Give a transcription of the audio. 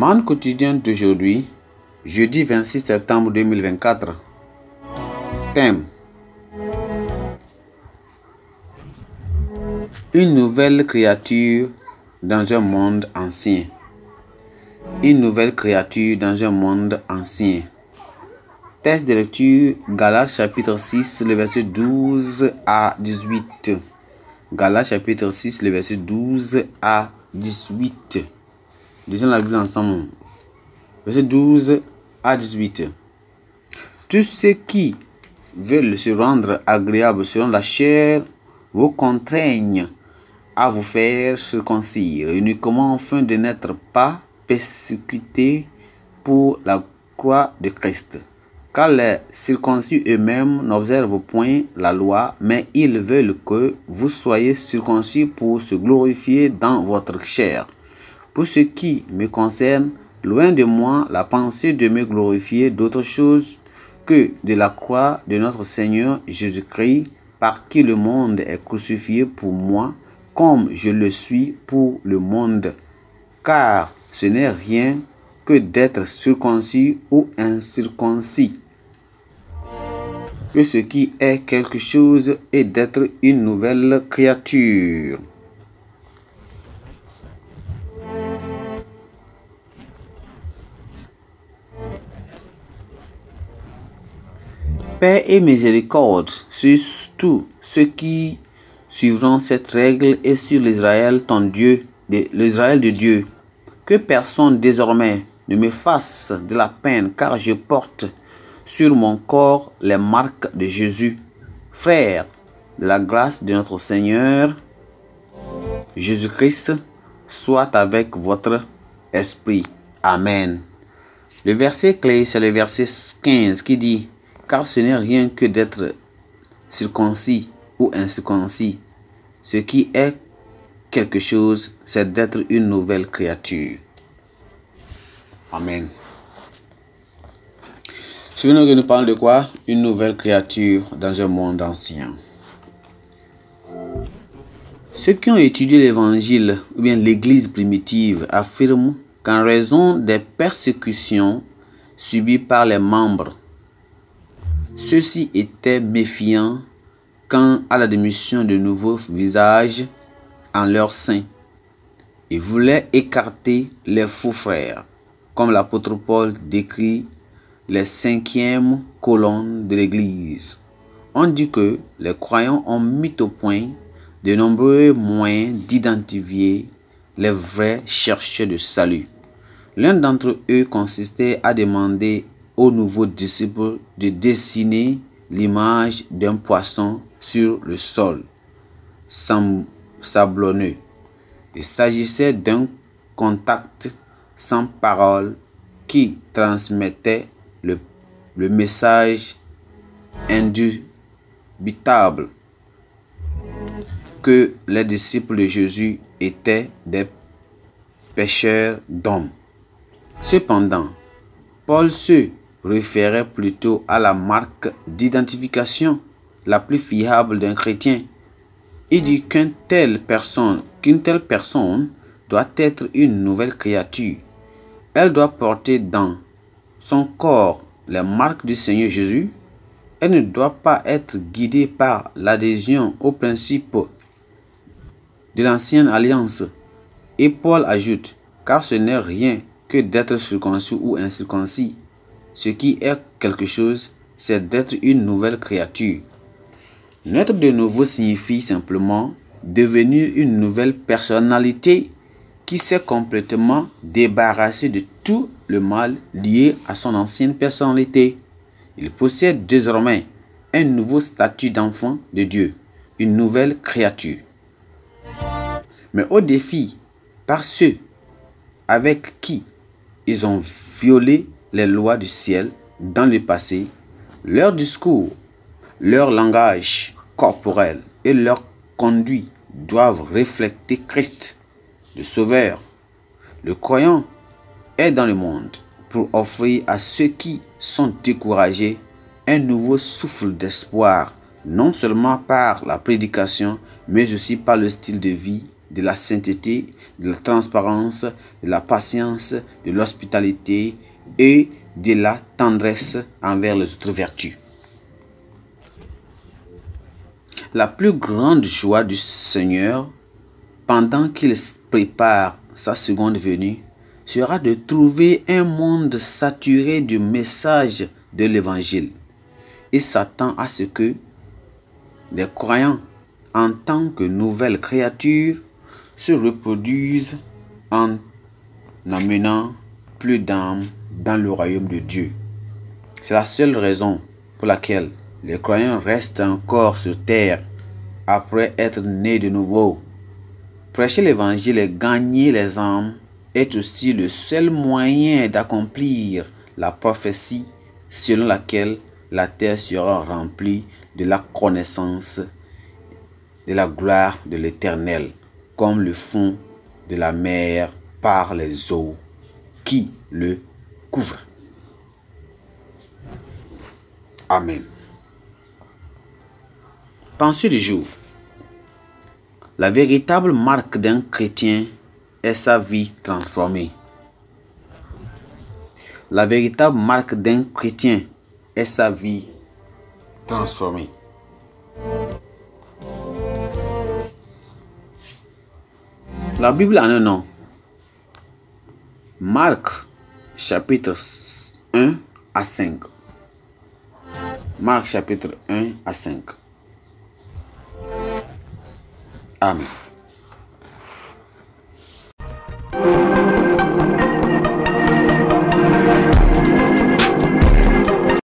Manne quotidienne d'aujourd'hui, jeudi 26 septembre 2024. Thème: une nouvelle créature dans un monde ancien. Une nouvelle créature dans un monde ancien. Texte de lecture, Galates chapitre 6, le verset 12 à 18. Galates chapitre 6, le verset 12 à 18. Lisons la Bible ensemble. Verset 12 à 18. Tous ceux qui veulent se rendre agréables selon la chair vous contraignent à vous faire circoncire uniquement afin de n'être pas persécutés pour la croix de Christ. Car les circoncis eux-mêmes n'observent point la loi, mais ils veulent que vous soyez circoncis pour se glorifier dans votre chair. Pour ce qui me concerne, loin de moi la pensée de me glorifier d'autre chose que de la croix de notre Seigneur Jésus-Christ, par qui le monde est crucifié pour moi, comme je le suis pour le monde. Car ce n'est rien que d'être circoncis ou incirconcis, que ce qui est quelque chose est d'être une nouvelle créature. Paix et miséricorde sur tous ceux qui suivront cette règle et sur l'Israël, ton Dieu, l'Israël de Dieu. Que personne désormais ne me fasse de la peine, car je porte sur mon corps les marques de Jésus. Frères, de la grâce de notre Seigneur Jésus-Christ soit avec votre esprit. Amen. Le verset clé, c'est le verset 15 qui dit: car ce n'est rien que d'être circoncis ou incirconcis. Ce qui est quelque chose, c'est d'être une nouvelle créature. Amen. Souvenez-vous que nous parlons de quoi? Une nouvelle créature dans un monde ancien. Ceux qui ont étudié l'évangile ou bien l'église primitive affirment qu'en raison des persécutions subies par les membres, ceux-ci étaient méfiants quant à l'admission de nouveaux visages en leur sein et voulaient écarter les faux frères, comme l'apôtre Paul décrit les 5e colonnes de l'Église. On dit que les croyants ont mis au point de nombreux moyens d'identifier les vrais chercheurs de salut. L'un d'entre eux consistait à demander aux nouveaux disciples de dessiner l'image d'un poisson sur le sol sablonneux. Il s'agissait d'un contact sans parole qui transmettait le message indubitable que les disciples de Jésus étaient des pécheurs d'hommes. Cependant, Paul se référait plutôt à la marque d'identification la plus fiable d'un chrétien. Il dit qu'une telle personne doit être une nouvelle créature. Elle doit porter dans son corps les marques du Seigneur Jésus. Elle ne doit pas être guidée par l'adhésion aux principes de l'ancienne alliance. Et Paul ajoute, car ce n'est rien que d'être circoncis ou incirconcis. Ce qui est quelque chose, c'est d'être une nouvelle créature. Naître de nouveau signifie simplement devenir une nouvelle personnalité qui s'est complètement débarrassée de tout le mal lié à son ancienne personnalité. Il possède désormais un nouveau statut d'enfant de Dieu, une nouvelle créature. Mais au défi par ceux avec qui ils ont violé les lois du ciel dans le passé, leur discours, leur langage corporel et leur conduite doivent refléter Christ, le Sauveur. Le croyant est dans le monde pour offrir à ceux qui sont découragés un nouveau souffle d'espoir, non seulement par la prédication, mais aussi par le style de vie de la sainteté, de la transparence, de la patience, de l'hospitalité et de la tendresse envers les autres vertus. La plus grande joie du Seigneur, pendant qu'il prépare sa seconde venue, sera de trouver un monde saturé du message de l'Évangile et s'attend à ce que les croyants, en tant que nouvelles créatures, se reproduisent en amenant plus d'âmes dans le royaume de Dieu. C'est la seule raison pour laquelle les croyants restent encore sur terre après être nés de nouveau. Prêcher l'évangile et gagner les âmes est aussi le seul moyen d'accomplir la prophétie selon laquelle la terre sera remplie de la connaissance de la gloire de l'Éternel, comme le fond de la mer par les eaux qui le couvrent. Amen. Pensée du jour. La véritable marque d'un chrétien est sa vie transformée. La véritable marque d'un chrétien est sa vie transformée. La Bible en un nom. Marc chapitre 1 à 5. Marc chapitre 1 à 5. Amen.